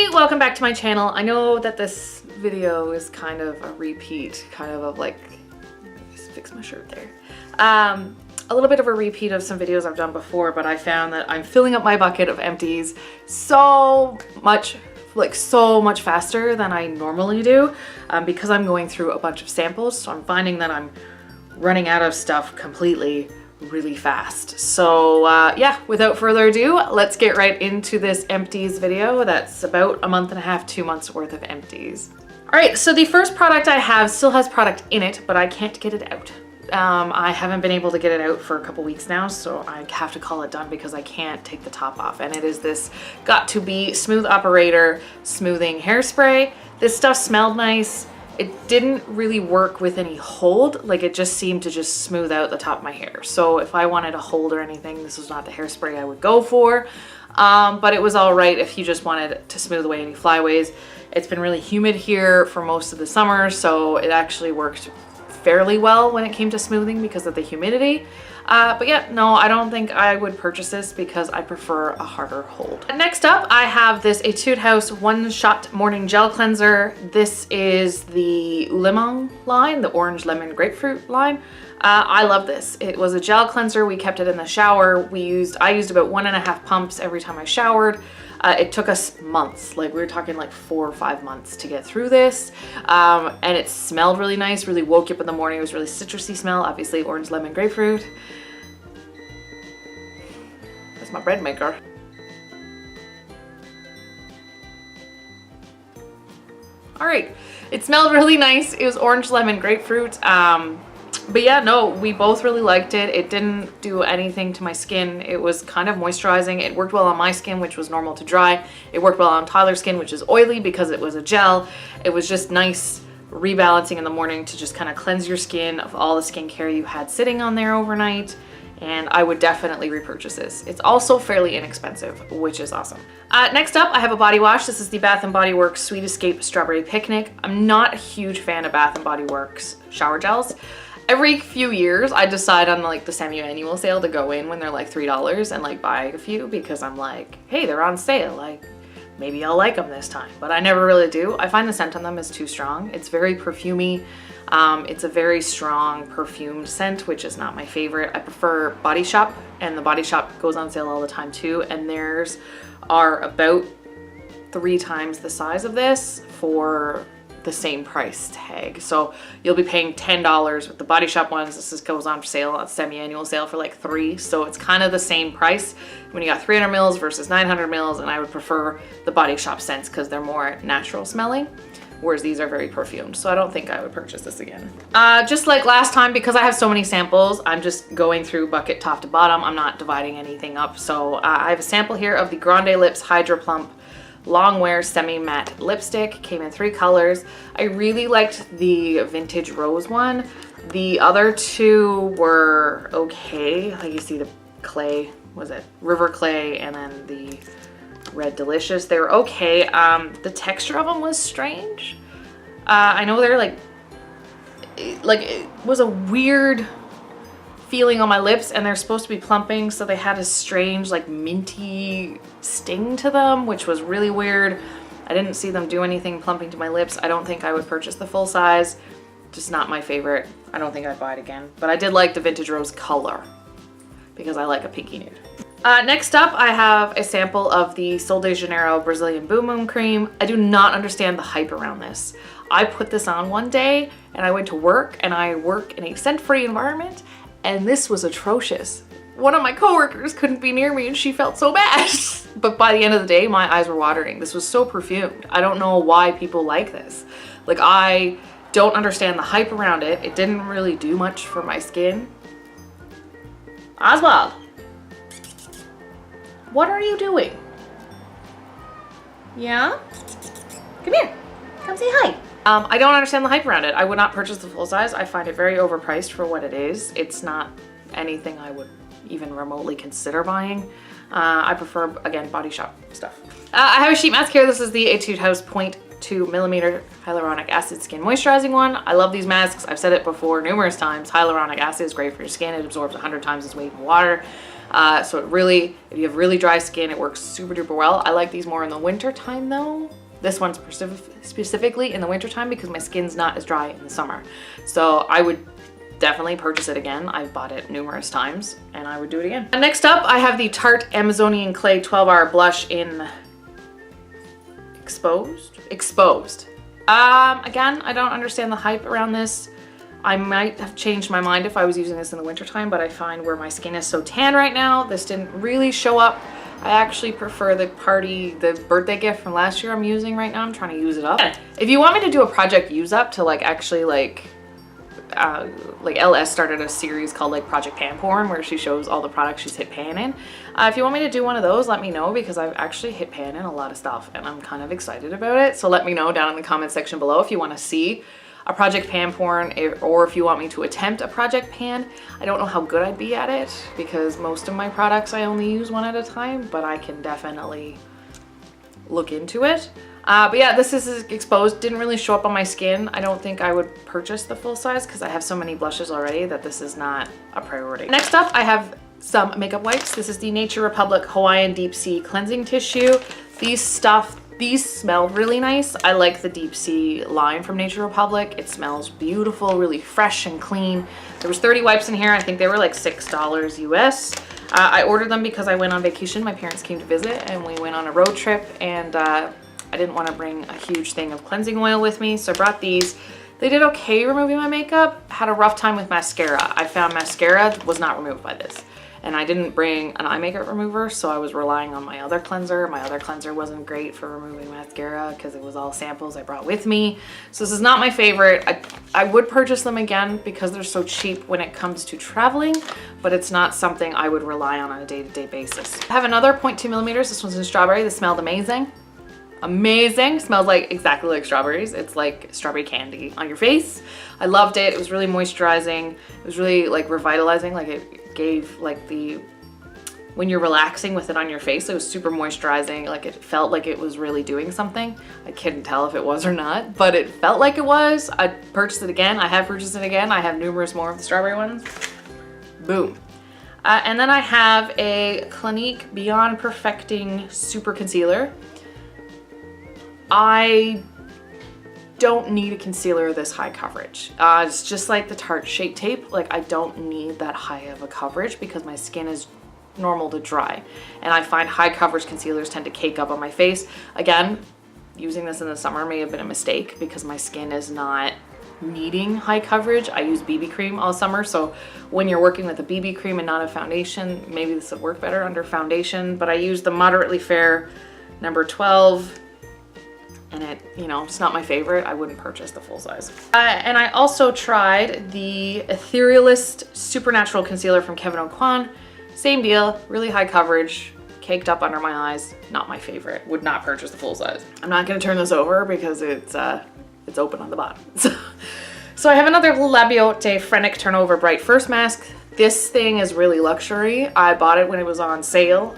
Hey, welcome back to my channel. I know that this video is kind of a repeat, like, just fix my shirt there. A little bit of a repeat of some videos I've done before, but I found that I'm filling up my bucket of empties so much faster than I normally do because I'm going through a bunch of samples. So I'm finding that I'm running out of stuff completely really fast. So yeah, without further ado, let's get right into this empties video. That's about a month and a half, 2 months worth of empties. All right, so the first product I have still has product in it, but I can't get it out. I haven't been able to get it out for a couple weeks now, so I have to call it done because I can't take the top off. And it is this Got2b Smooth Operator Smoothing Hairspray. This stuff smelled nice. It didn't really work with any hold, like it just seemed to just smooth out the top of my hair. So if I wanted a hold or anything, this was not the hairspray I would go for. But it was all right if you just wanted to smooth away any flyaways. It's been really humid here for most of the summer, so it actually worked fairly well when it came to smoothing because of the humidity. But yeah, no, I don't think I would purchase this because I prefer a harder hold. Next up, I have this Etude House One Shot Morning Gel Cleanser. This is the lemon line, the orange lemon grapefruit line. I love this. It was a gel cleanser. We kept it in the shower. I used about 1.5 pumps every time I showered. It took us months, like we were talking like 4 or 5 months to get through this. And it smelled really nice, really woke you up in the morning. It was really citrusy smell, obviously orange lemon grapefruit. That's my bread maker. All right, it smelled really nice. It was orange lemon grapefruit. But yeah, no, we both really liked it. It didn't do anything to my skin. It was kind of moisturizing. It worked well on my skin, which was normal to dry. It worked well on Tyler's skin, which is oily because it was a gel. It was just nice rebalancing in the morning to just kind of cleanse your skin of all the skincare you had sitting on there overnight. And I would definitely repurchase this. It's also fairly inexpensive, which is awesome. Next up, I have a body wash. This is the Bath & Body Works Sweet Escape Strawberry Picnic. I'm not a huge fan of Bath & Body Works shower gels. Every few years, I decide on like the semi-annual sale to go in when they're like $3 and like buy a few because I'm like, hey, they're on sale. Like maybe I'll like them this time, but I never really do. I find the scent on them is too strong. It's very perfumey. It's a very strong perfumed scent, which is not my favorite. I prefer Body Shop, and the Body Shop goes on sale all the time too. And theirs are about 3 times the size of this for the same price tag. So you'll be paying $10 with the Body Shop ones. This goes on for sale, on semi-annual sale for like $3. So it's kind of the same price when you got 300 mils versus 900 mils. And I would prefer the Body Shop scents because they're more natural smelling, whereas these are very perfumed. So I don't think I would purchase this again. Just like last time, because I have so many samples, I'm just going through bucket top to bottom. I'm not dividing anything up. So I have a sample here of the Grande Lips Hydro Plump Long Wear Semi Matte Lipstick. Came in 3 colors. I really liked the Vintage Rose one. The other 2 were okay. Like you see the clay, was it River Clay, and then the Red Delicious. They were okay. The texture of them was strange. I know they're like it was a weird feeling on my lips, and they're supposed to be plumping, so they had a strange like minty sting to them, which was really weird. I didn't see them do anything plumping to my lips. I don't think I would purchase the full size. Just not my favorite. I don't think I'd buy it again, but I did like the Vintage Rose color because I like a pinky nude. Next up, I have a sample of the Sol de Janeiro Brazilian Boom Boom Cream. I do not understand the hype around this. I put this on one day and I went to work, and I work in a scent-free environment, and this was atrocious. One of my coworkers couldn't be near me and she felt so bad. But by the end of the day, my eyes were watering. This was so perfumed. I don't know why people like this. Like, I don't understand the hype around it. It didn't really do much for my skin. Oswald, what are you doing? Yeah? Come here, come say hi. I don't understand the hype around it. I would not purchase the full size. I find it very overpriced for what it is. It's not anything I would even remotely consider buying. I prefer, again, Body Shop stuff. I have a sheet mask here. This is the Etude House 0.2mm hyaluronic acid skin moisturizing one. I love these masks. I've said it before numerous times. Hyaluronic acid is great for your skin. It absorbs 100 times its weight in water. So it really, if you have really dry skin, it works super duper well. I like these more in the winter time though. This one's specifically in the winter time because my skin's not as dry in the summer. So I would definitely purchase it again. I've bought it numerous times and I would do it again. And next up, I have the Tarte Amazonian Clay 12-Hour Blush in Exposed. Again, I don't understand the hype around this. I might have changed my mind if I was using this in the wintertime, but I find where my skin is so tan right now, this didn't really show up. I actually prefer the birthday gift from last year I'm using right now. I'm trying to use it up. If you want me to do a project use up to like actually like LS started a series called like Project Pan Porn where she shows all the products she's hit pan in. If you want me to do one of those, let me know because I've actually hit pan in a lot of stuff and I'm kind of excited about it. So let me know down in the comment section below if you want to see a Project Pan Porn or if you want me to attempt a Project Pan. I don't know how good I'd be at it because most of my products I only use one at a time, but I can definitely look into it. But yeah, this is Exposed. Didn't really show up on my skin. I don't think I would purchase the full size because I have so many blushes already that this is not a priority. Next up, I have some makeup wipes. This is the Nature Republic Hawaiian Deep Sea Cleansing Tissue. These smell really nice. I like the Deep Sea line from Nature Republic. It smells beautiful, really fresh and clean. There was 30 wipes in here. I think they were like $6 US. I ordered them because I went on vacation. My parents came to visit and we went on a road trip and I didn't want to bring a huge thing of cleansing oil with me. So I brought these. They did okay removing my makeup. Had a rough time with mascara. I found mascara was not removed by this. And I didn't bring an eye makeup remover, so I was relying on my other cleanser. My other cleanser wasn't great for removing mascara because it was all samples I brought with me. So this is not my favorite. I would purchase them again because they're so cheap when it comes to traveling, but it's not something I would rely on a day-to-day basis. I have another 0.2 millimeters. This one's in strawberry. This smelled amazing. Amazing. Smells like exactly like strawberries. It's like strawberry candy on your face. I loved it. It was really moisturizing. It was really like revitalizing. Like it gave like when you're relaxing with it on your face, it was super moisturizing. Like it felt like it was really doing something. I couldn't tell if it was or not, but it felt like it was. I purchased it again. I have purchased it again. I have numerous more of the strawberry ones. Boom. And then I have a Clinique Beyond Perfecting Super Concealer. I don't need a concealer this high coverage. It's just like the Tarte Shape Tape. Like I don't need that high of a coverage because my skin is normal to dry. And I find high coverage concealers tend to cake up on my face. Again, using this in the summer may have been a mistake because my skin is not needing high coverage. I use BB cream all summer. So when you're working with a BB cream and not a foundation, maybe this would work better under foundation, but I use the Moderately Fair number 12. And it, you know, it's not my favorite. I wouldn't purchase the full size. And I also tried the Etherealist Supernatural Concealer from Kevyn Aucoin. Same deal, really high coverage, caked up under my eyes. Not my favorite. Would not purchase the full size. I'm not gonna turn this over because it's open on the bottom. So I have another La Biote Frenic Turnover Bright First Mask. This thing is really luxury. I bought it when it was on sale.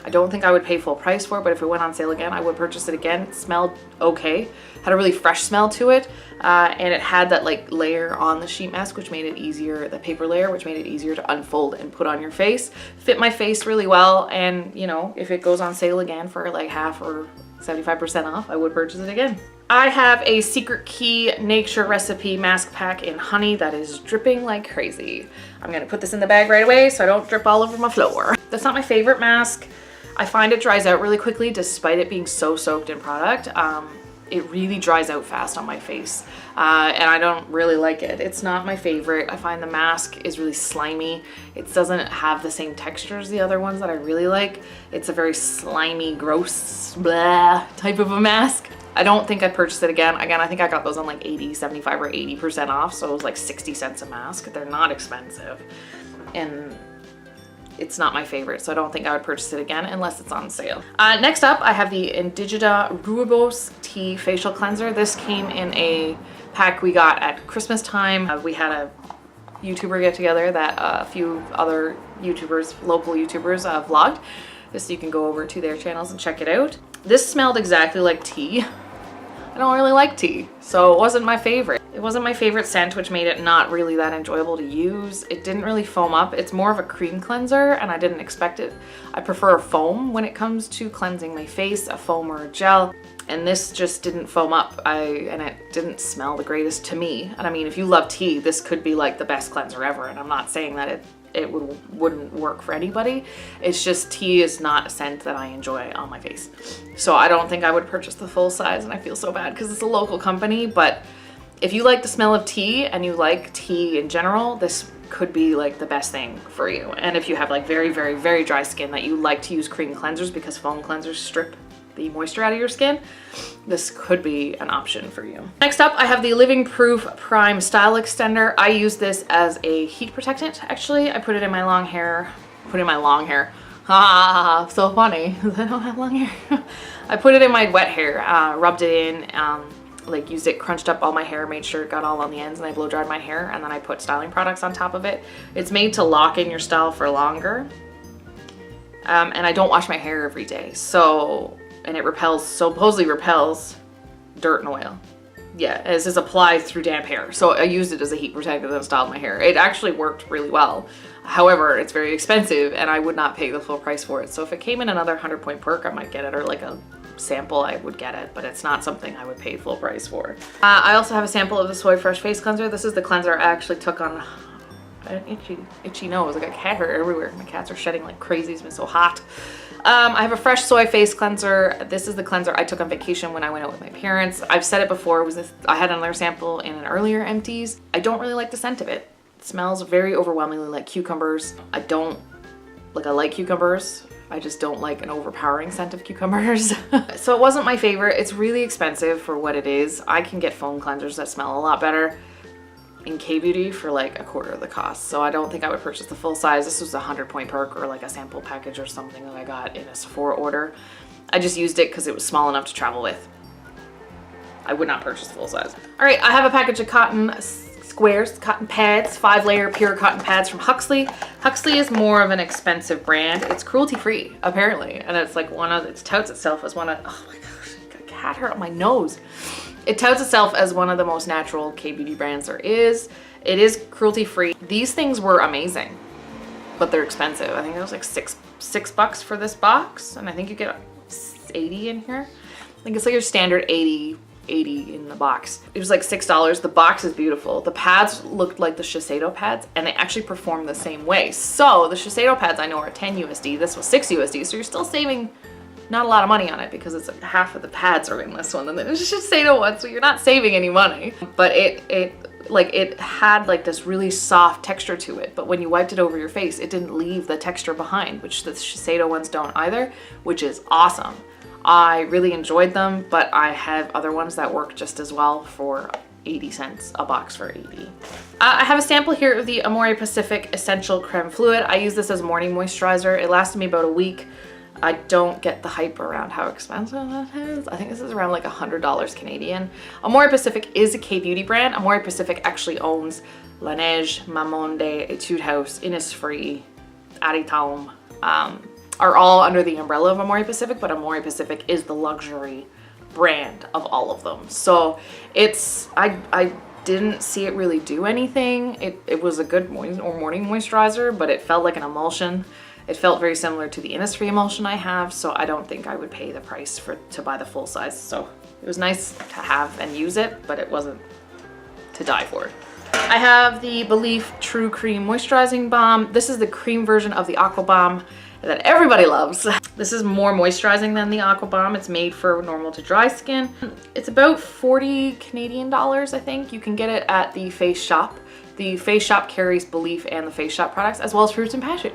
I don't think I would pay full price for it, but if it went on sale again, I would purchase it again. It smelled okay. Had a really fresh smell to it. And it had that like layer on the sheet mask, which made it easier, the paper layer, which made it easier to unfold and put on your face. Fit my face really well. And you know, if it goes on sale again for like half or 75% off, I would purchase it again. I have a Secret Key Nature Recipe Mask Pack in Honey that is dripping like crazy. I'm gonna put this in the bag right away so I don't drip all over my floor. That's not my favorite mask. I find it dries out really quickly despite it being so soaked in product. It really dries out fast on my face and I don't really like it. It's not my favorite. I find the mask is really slimy. It doesn't have the same texture as the other ones that I really like. It's a very slimy, gross, blah type of a mask. I don't think I'd purchase it again. Again, I think I got those on like 80, 75 or 80% off. So it was like 60 cents a mask. They're not expensive. And it's not my favorite, so I don't think I would purchase it again unless it's on sale. Next up, I have the Indigida Rooibos Tea Facial Cleanser. This came in a pack we got at Christmas time. We had a YouTuber get together that a few other YouTubers, local YouTubers vlogged. So you can go over to their channels and check it out. This smelled exactly like tea. I don't really like tea, so it wasn't my favorite. It wasn't my favorite scent, which made it not really that enjoyable to use. It didn't really foam up. It's more of a cream cleanser, and I didn't expect it. I prefer a foam when it comes to cleansing my face, a foam or a gel, and this just didn't foam up. And it didn't smell the greatest to me. And I mean, if you love tea, this could be like the best cleanser ever, and I'm not saying that it wouldn't work for anybody. It's just tea is not a scent that I enjoy on my face. So I don't think I would purchase the full size, and I feel so bad because it's a local company, but if you like the smell of tea and you like tea in general, this could be like the best thing for you. And if you have like very, very, very dry skin that you like to use cream cleansers because foam cleansers strip the moisture out of your skin, this could be an option for you. Next up, I have the Living Proof Prime Style Extender. I use this as a heat protectant. Actually, I put it in my long hair. Ah, so funny, I don't have long hair. I put it in my wet hair, rubbed it in, like used it, crunched up all my hair, made sure it got all on the ends, and I blow dried my hair, and then I put styling products on top of it. It's made to lock in your style for longer. And I don't wash my hair every day, and it supposedly repels dirt and oil. Yeah, this is applied through damp hair. So I used it as a heat protector that styled my hair. It actually worked really well. However, it's very expensive and I would not pay the full price for it. So if it came in another 100-point perk, I might get it, or like a sample, I would get it, but it's not something I would pay full price for. I also have a sample of the Soy Fresh Face Cleanser. This is the cleanser I actually took on an itchy nose. I got cat hair everywhere. My cats are shedding like crazy. It's been so hot. I have a Fresh Soy Face Cleanser. This is the cleanser I took on vacation when I went out with my parents. I've said it before. I had another sample in an earlier Empties. I don't really like the scent of it. It smells very overwhelmingly like cucumbers. I like cucumbers. I just don't like an overpowering scent of cucumbers. So it wasn't my favorite. It's really expensive for what it is. I can get foam cleansers that smell a lot better in K-Beauty for like a quarter of the cost. So I don't think I would purchase the full size. This was a 100-point perk or like a sample package or something that I got in a Sephora order. I just used it because it was small enough to travel with. I would not purchase the full size. All right, I have a package of cotton squares, cotton pads, 5-layer pure cotton pads from Huxley. Huxley is more of an expensive brand. It's cruelty-free, apparently. And it's like it touts itself as one of, oh my gosh, I got cat hair on my nose. It touts itself as one of the most natural K-Beauty brands there is. It is cruelty-free. These things were amazing, but they're expensive. I think it was like $6 for this box, and I think you get 80 in here. I think it's like your standard 80 in the box. It was like $6. The box is beautiful. The pads looked like the Shiseido pads, and they actually perform the same way. So the Shiseido pads I know are 10 USD. This was 6 USD, so you're still saving not a lot of money on it because it's half of the pads are in this one and then it's Shiseido one, so you're not saving any money. But it had like this really soft texture to it, but when you wiped it over your face, it didn't leave the texture behind, which the Shiseido ones don't either, which is awesome. I really enjoyed them, but I have other ones that work just as well for 80 cents a box for 80. I have a sample here of the Amore Pacific Essential Creme Fluid. I use this as morning moisturizer. It lasted me about a week. I don't get the hype around how expensive that is. I think this is around like $100 Canadian. Amore Pacific is a K-Beauty brand. Amore Pacific actually owns Laneige, Mamonde, Etude House, Innisfree, Additown, are all under the umbrella of Amore Pacific, but Amore Pacific is the luxury brand of all of them. So I didn't see it really do anything. It was a good morning moisturizer, but it felt like an emulsion. It felt very similar to the Innisfree emulsion I have, so I don't think I would pay the price to buy the full size. So it was nice to have and use it, but it wasn't to die for. I have the Belif True Cream Moisturizing Balm. This is the cream version of the Aqua Balm that everybody loves. This is more moisturizing than the Aqua Balm. It's made for normal to dry skin. It's about 40 Canadian dollars, I think. You can get it at the Face Shop. The Face Shop carries Belif and the Face Shop products, as well as Fruits and Passion.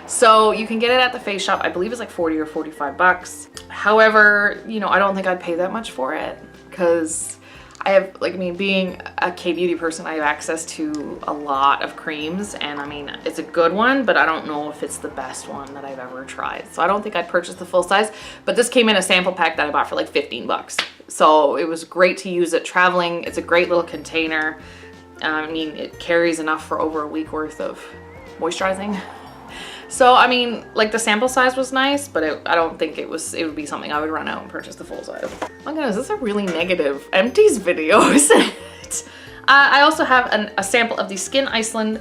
So you can get it at the Face Shop. I believe it's like 40 or 45 bucks. However, you know, I don't think I'd pay that much for it because being a K-Beauty person, I have access to a lot of creams, and I mean, it's a good one, but I don't know if it's the best one that I've ever tried. So I don't think I'd purchase the full size, but this came in a sample pack that I bought for like 15 bucks. So it was great to use it traveling. It's a great little container. I mean, it carries enough for over a week worth of moisturizing. So, I mean, like the sample size was nice, but I don't think it would be something I would run out and purchase the full size. Oh my goodness, this is a really negative Empties video, isn't it? I also have a sample of the Skin Iceland,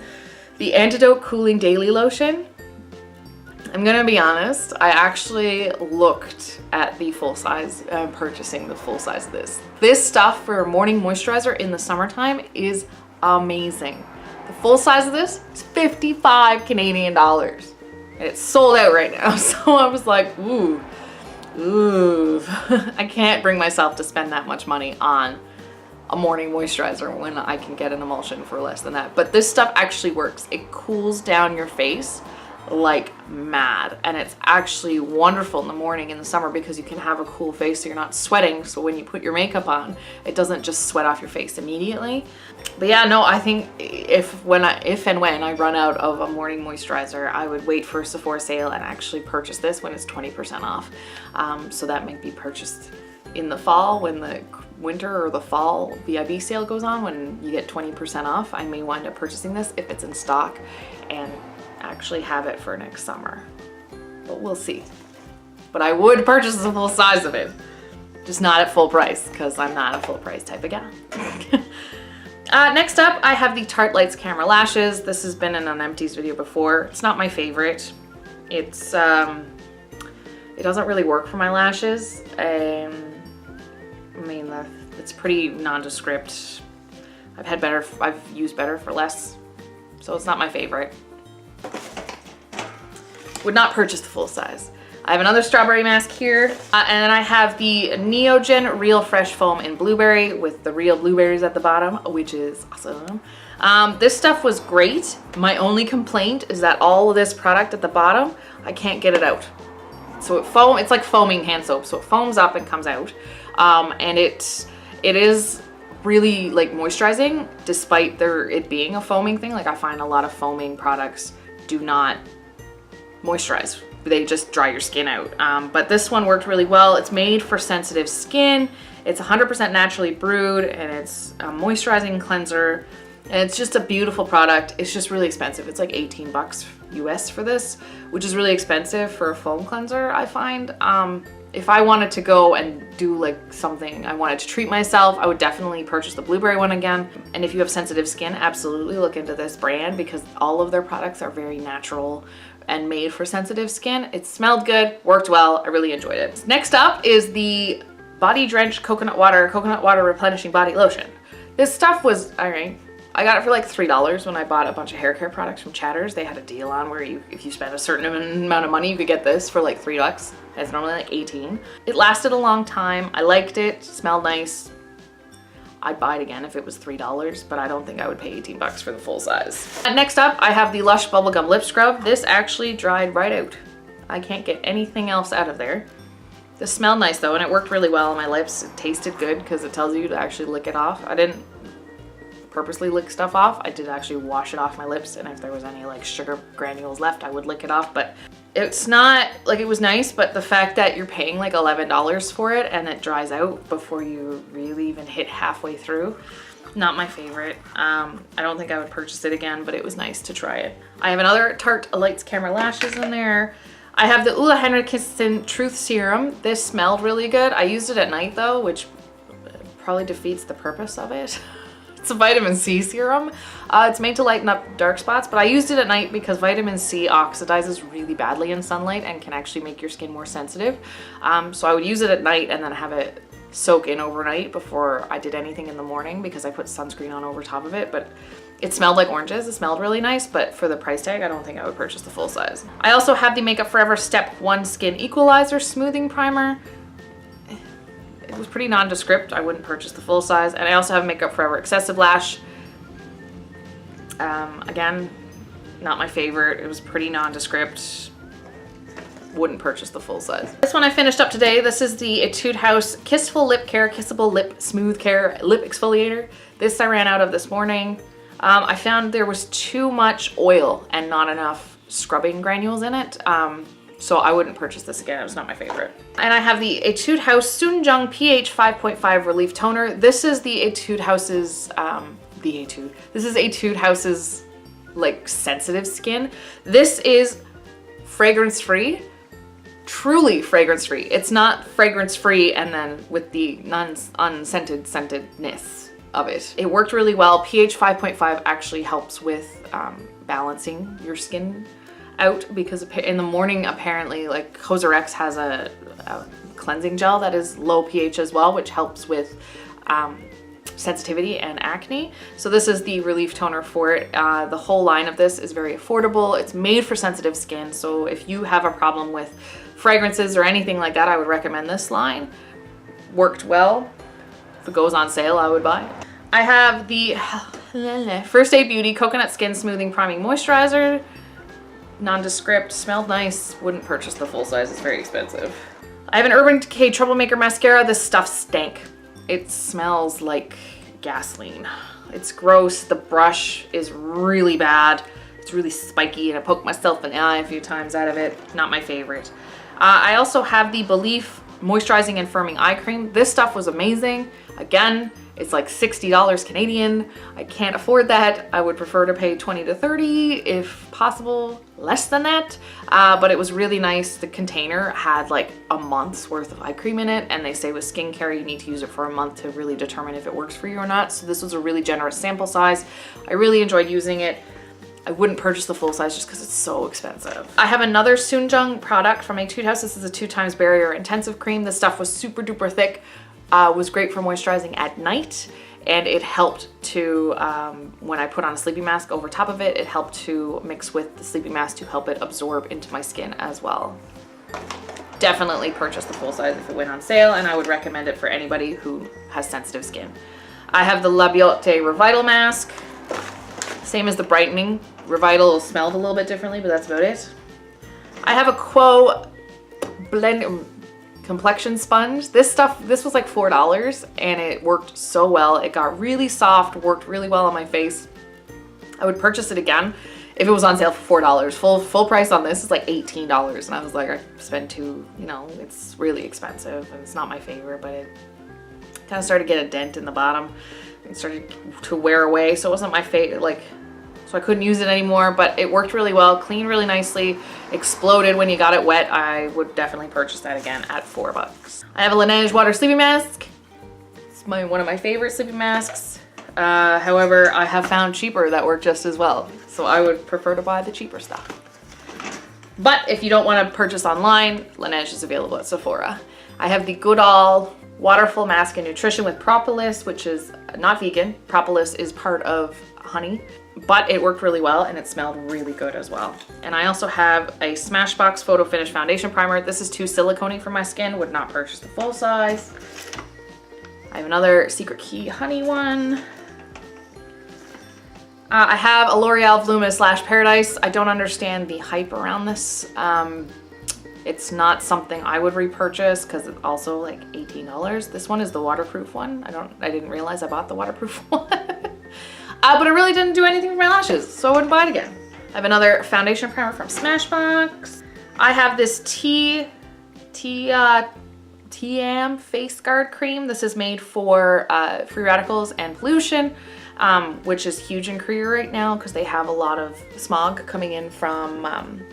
the Antidote Cooling Daily Lotion. I'm gonna be honest, I actually looked at the full size, purchasing the full size of this. This stuff for morning moisturizer in the summertime is amazing. The full size of this is 55 Canadian dollars. And it's sold out right now. So I was like, ooh, I can't bring myself to spend that much money on a morning moisturizer when I can get an emulsion for less than that. But this stuff actually works. It cools down your face like mad, and it's actually wonderful in the morning in the summer because you can have a cool face so you're not sweating, so when you put your makeup on it doesn't just sweat off your face immediately. But yeah, no, I think if and when I run out of a morning moisturizer, I would wait for a Sephora sale and actually purchase this when it's 20% off. So that might be purchased in the fall when the winter or the fall VIB sale goes on, when you get 20% off. I may wind up purchasing this if it's in stock and actually have it for next summer, but we'll see. But I would purchase the full size of it, just not at full price because I'm not a full price type of gal. Next up, I have the Tarte Lights Camera Lashes. This has been in an Empties video before. It's not my favorite. It doesn't really work for my lashes. I mean, it's pretty nondescript. I've used better for less, so it's not my favorite. Would not purchase the full size. I have another strawberry mask here, and then I have the Neogen Real Fresh Foam in Blueberry with the real blueberries at the bottom, which is awesome. This stuff was great. My only complaint is that all of this product at the bottom, I can't get it out. So it's like foaming hand soap, so it foams up and comes out, and it is really like moisturizing despite it being a foaming thing. Like I find a lot of foaming products do not moisturize. They just dry your skin out. But this one worked really well. It's made for sensitive skin. It's 100% naturally brewed, and it's a moisturizing cleanser. And it's just a beautiful product. It's just really expensive. It's like 18 bucks US for this, which is really expensive for a foam cleanser, I find. If I wanted to go and do like something, I wanted to treat myself, I would definitely purchase the blueberry one again. And if you have sensitive skin, absolutely look into this brand because all of their products are very natural and made for sensitive skin. It smelled good, worked well, I really enjoyed it. Next up is the Body Drenched Coconut Water Replenishing Body Lotion. This stuff was, all right, I got it for like $3 when I bought a bunch of hair care products from Chatters. They had a deal on where if you spend a certain amount of money, you could get this for like $3. It's normally like 18. It lasted a long time. I liked it, smelled nice. I'd buy it again if it was $3, but I don't think I would pay 18 bucks for the full size. Next up, I have the Lush Bubblegum Lip Scrub. This actually dried right out. I can't get anything else out of there. This smelled nice though, and it worked really well on my lips. It tasted good because it tells you to actually lick it off. I didn't purposely lick stuff off. I did actually wash it off my lips, and if there was any like sugar granules left, I would lick it off. But it's not like, it was nice, but the fact that you're paying like $11 for it and it dries out before you really even hit halfway through, not my favorite. I don't think I would purchase it again, but it was nice to try it. I have another Tarte Lights Camera Lashes in there. I have the Ulla Henriksen Truth Serum. This smelled really good. I used it at night though, which probably defeats the purpose of it. It's a vitamin C serum. It's made to lighten up dark spots, but I used it at night because vitamin C oxidizes really badly in sunlight and can actually make your skin more sensitive. So I would use it at night and then have it soak in overnight before I did anything in the morning because I put sunscreen on over top of it. But it smelled like oranges. It smelled really nice, but for the price tag, I don't think I would purchase the full size. I also have the Makeup Forever Step 1 Skin Equalizer Smoothing Primer. It was pretty nondescript. I wouldn't purchase the full size. And I also have Makeup Forever Excessive Lash. Again, not my favorite. It was pretty nondescript. Wouldn't purchase the full size. This one I finished up today. This is the Etude House Kissful Lip Care Kissable Lip Smooth Care Lip Exfoliator. This I ran out of this morning. I found there was too much oil and not enough scrubbing granules in it. So I wouldn't purchase this again. It was not my favorite. And I have the Etude House Sunjung pH 5.5 Relief Toner. This is the Etude House's, This is Etude House's like sensitive skin. This is fragrance free, truly fragrance free. It's not fragrance free and then with the unscented scentedness of it. It worked really well. pH 5.5 actually helps with balancing your skin out, because in the morning apparently like Cosrx has a cleansing gel that is low pH as well, which helps with sensitivity and acne. So this is the relief toner for it. The whole line of this is very affordable. It's made for sensitive skin, so if you have a problem with fragrances or anything like that, I would recommend this line. Worked well. If it goes on sale, I would buy it. I have the First Aid Beauty Coconut Skin Smoothing Priming Moisturizer. Nondescript, smelled nice. Wouldn't purchase the full size, it's very expensive. I have an Urban Decay Troublemaker Mascara. This stuff stank. It smells like gasoline. It's gross. The brush is really bad. It's really spiky and I poked myself in the eye a few times out of it. Not my favorite. I also have the Belief Moisturizing and Firming Eye Cream. This stuff was amazing. Again, it's like $60 Canadian. I can't afford that. I would prefer to pay 20 to 30 if possible, less than that. But it was really nice. The container had like a month's worth of eye cream in it, and they say with skincare you need to use it for a month to really determine if it works for you or not. So this was a really generous sample size. I really enjoyed using it. I wouldn't purchase the full size just because it's so expensive. I have another Soonjung product from Etude House. This is a 2x Barrier Intensive Cream. This stuff was super duper thick. Was great for moisturizing at night, and it helped to, when I put on a sleeping mask over top of it, it helped to mix with the sleeping mask to help it absorb into my skin as well. Definitely purchase the full size if it went on sale, and I would recommend it for anybody who has sensitive skin. I have the La Beauté Revital Mask. Same as the brightening. Revital smelled a little bit differently, but that's about it. I have a Quo blend complexion sponge. This was like $4 and it worked so well. It got really soft, worked really well on my face. I would purchase it again if it was on sale for $4. Full price on this is like $18, and I was like, I spent two, you know, it's really expensive and it's not my favorite, but it kind of started to get a dent in the bottom. It started to wear away, so it wasn't my favorite, like, so I couldn't use it anymore, but it worked really well, cleaned really nicely, exploded when you got it wet. I would definitely purchase that again at $4. I have a Laneige Water Sleeping Mask. It's one of my favorite sleeping masks. However, I have found cheaper that work just as well, so I would prefer to buy the cheaper stuff. But if you don't want to purchase online, Laneige is available at Sephora. I have the Goodall Waterful Mask and Nutrition with propolis, which is not vegan. Propolis is part of honey, but it worked really well and it smelled really good as well. And I also have a Smashbox Photo Finish Foundation Primer. This is too silicone-y for my skin, would not purchase the full size. I have another Secret Key honey one. I have a L'Oreal Voluminous Lash Paradise. I don't understand the hype around this. It's not something I would repurchase because it's also like $18. This one is the waterproof one. I didn't realize I bought the waterproof one. But it really didn't do anything for my lashes, so I wouldn't buy it again. I have another foundation primer from Smashbox. I have this TM Face Guard Cream. This is made for free radicals and pollution, which is huge in Korea right now because they have a lot of smog coming in from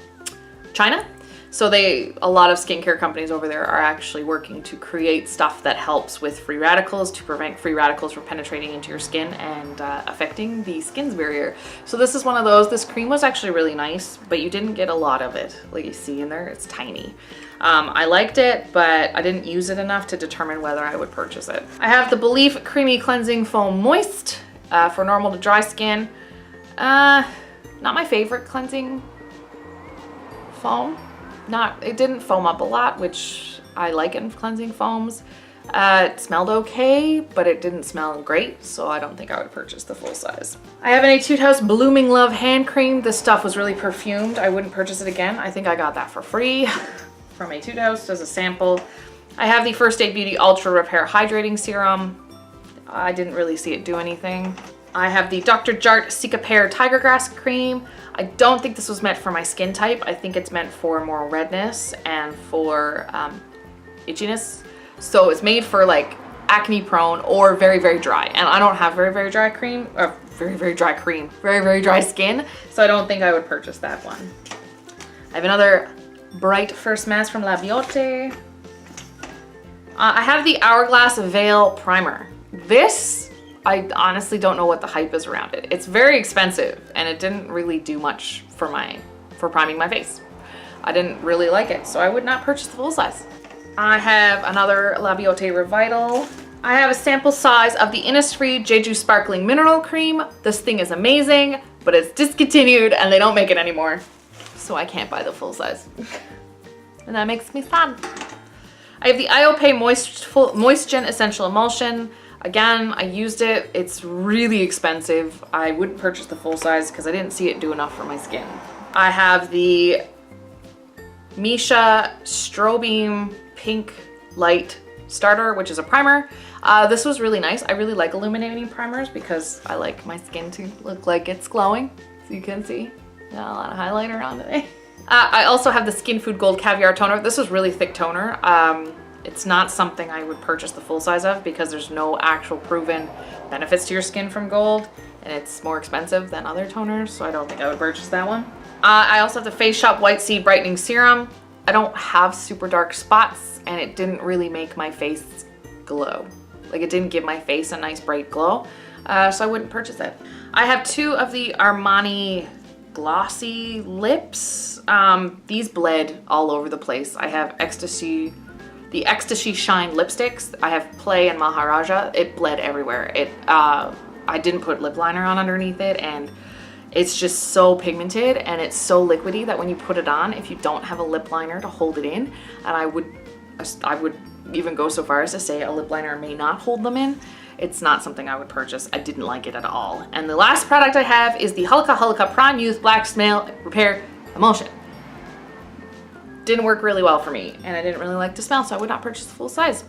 China. So a lot of skincare companies over there are actually working to create stuff that helps with free radicals, to prevent free radicals from penetrating into your skin and affecting the skin's barrier. So this is one of those. This cream was actually really nice, but you didn't get a lot of it. Like you see in there, it's tiny. I liked it, but I didn't use it enough to determine whether I would purchase it. I have the Belief Creamy Cleansing Foam Moist for normal to dry skin. Not my favorite cleansing foam. It didn't foam up a lot, which I like in cleansing foams. It smelled okay, but it didn't smell great, so I don't think I would purchase the full size. I have an Etude House Blooming Love hand cream. This stuff was really perfumed. I wouldn't purchase it again. I think I got that for free from Etude House as a sample. I have the First Aid Beauty Ultra Repair Hydrating Serum. I didn't really see it do anything. I have the Dr. Jart Cicapair Tiger Grass Cream. I don't think this was meant for my skin type. I think it's meant for more redness and for itchiness. So it's made for like acne prone or very, very dry. And I don't have very, very dry cream, or very, very dry skin. So I don't think I would purchase that one. I have another Bright First Mask from Labiote. I have the Hourglass Veil Primer. This, I honestly don't know what the hype is around it. It's very expensive and it didn't really do much for priming my face. I didn't really like it, so I would not purchase the full size. I have another Labiote Revital. I have a sample size of the Innisfree Jeju Sparkling Mineral Cream. This thing is amazing, but it's discontinued and they don't make it anymore. So I can't buy the full size. And that makes me sad. I have the IOPay Moisture Essential Emulsion. Again, I used it. It's really expensive. I wouldn't purchase the full size because I didn't see it do enough for my skin. I have the Misha Strobeam Pink Light Starter, which is a primer. This was really nice. I really like illuminating primers because I like my skin to look like it's glowing. So you can see, got a lot of highlighter on today. I also have the Skin Food Gold Caviar Toner. This is really thick toner. It's not something I would purchase the full size of because there's no actual proven benefits to your skin from gold, and it's more expensive than other toners, so I don't think I would purchase that one. I also have the Face Shop White Seed Brightening Serum. I don't have super dark spots, and it didn't really make my face glow. Like, it didn't give my face a nice bright glow, so I wouldn't purchase it. I have two of the Armani Glossy Lips. These bled all over the place. I have the Ecstasy Shine lipsticks. I have Play and Maharaja. It bled everywhere. I didn't put lip liner on underneath it, and it's just so pigmented and it's so liquidy that when you put it on, if you don't have a lip liner to hold it in, and I would even go so far as to say a lip liner may not hold them in, it's not something I would purchase. I didn't like it at all. And the last product I have is the Hulka Prime Youth Black Snail Repair Emulsion. Didn't work really well for me, and I didn't really like the smell, so I would not purchase the full size.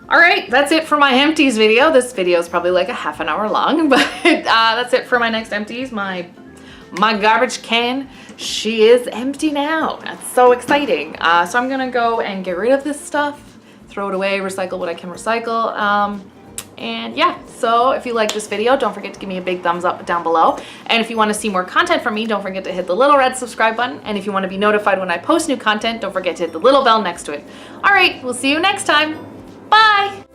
All right, that's it for my empties video. This video is probably like a half an hour long, but that's it for my next empties. My garbage can, she is empty now. That's so exciting. So I'm gonna go and get rid of this stuff, throw it away, recycle what I can recycle. And yeah, so if you like this video, don't forget to give me a big thumbs up down below. And if you want to see more content from me, don't forget to hit the little red subscribe button. And if you want to be notified when I post new content, don't forget to hit the little bell next to it. All right, we'll see you next time. Bye.